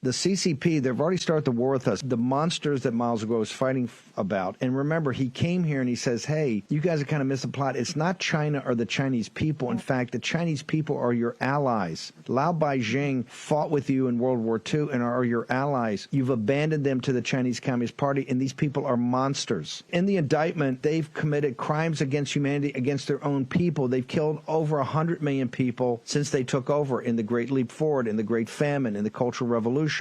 The CCP, they've already started the war with us. The monsters that Miles Guo is fighting about. And remember, he came here and he says, hey, you guys are kind of missing the plot. It's not China or the Chinese people. In fact, the Chinese people are your allies. Lao Beijing fought with you in World War II and are your allies. You've abandoned them to the Chinese Communist Party, and these people are monsters. In the indictment, they've committed crimes against humanity, against their own people. They've killed over 100 million people since they took over in the Great Leap Forward, in the Great Famine, in the Cultural Revolution.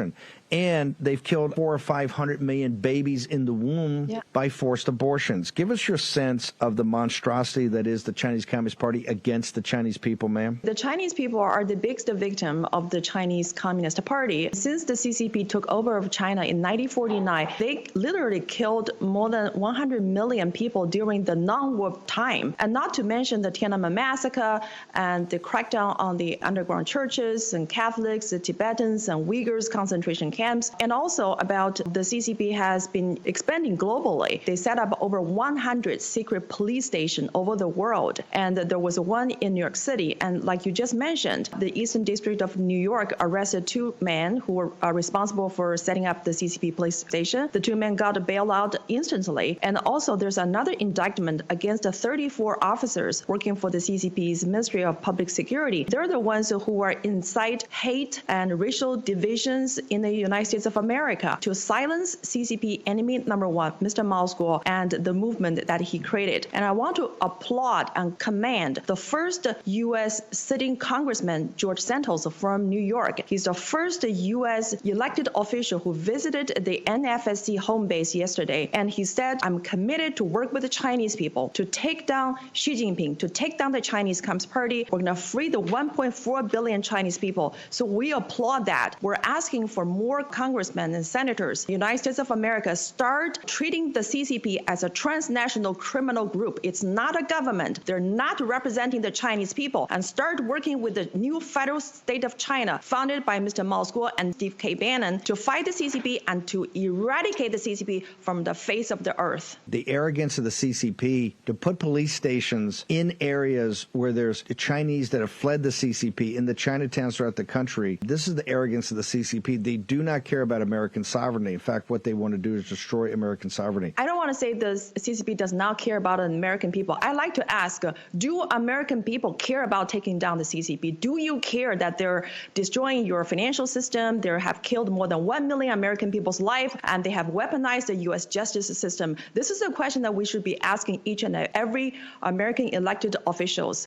And they've killed 400 or 500 million babies in the womb by forced abortions. Give us your sense of the monstrosity that is the Chinese Communist Party against the Chinese people, ma'am. The Chinese people are the biggest victim of the Chinese Communist Party. Since the CCP took over of China in 1949, they literally killed more than 100 million people during the non-war time. And not to mention the Tiananmen massacre and the crackdown on the underground churches and Catholics, the Tibetans and Uyghurs concentration camps. And also about the CCP has been expanding globally. They set up over 100 secret police stations over the world. And there was one in New York City. And like you just mentioned, the Eastern District of New York arrested two men who were responsible for setting up the CCP police station. The two men got a bailout instantly. And also there's another indictment against the 34 officers working for the CCP's Ministry of Public Security. They're the ones who are incite hate and racial divisions in the United States of America to silence CCP enemy number one, Mr. Miles Guo, and the movement that he created. And I want to applaud and commend the first U.S. sitting congressman, George Santos from New York. He's the first U.S. elected official who visited the NFSC home base yesterday. And he said, I'm committed to work with the Chinese people to take down Xi Jinping, to take down the Chinese Communist Party. We're going to free the 1.4 billion Chinese people. So we applaud that. We're asking for more congressmen and senators. The United States of America start treating the CCP as a transnational criminal group. It's not a government. They're not representing the Chinese people. And start working with the new federal state of China, founded by Mr. Miles Guo and Steve K. Bannon, to fight the CCP and to eradicate the CCP from the face of the earth. The arrogance of the CCP to put police stations in areas where there's Chinese that have fled the CCP in the Chinatowns throughout the country. This is the arrogance of the CCP. They do not care about American sovereignty. In fact, what they want to do is destroy American sovereignty. I don't want to say the CCP does not care about American people. I like to ask, do American people care about taking down the CCP? Do you care that they're destroying your financial system? They have killed more than 1 million American people's life, and they have weaponized the U.S. justice system. This is a question that we should be asking each and every American elected officials.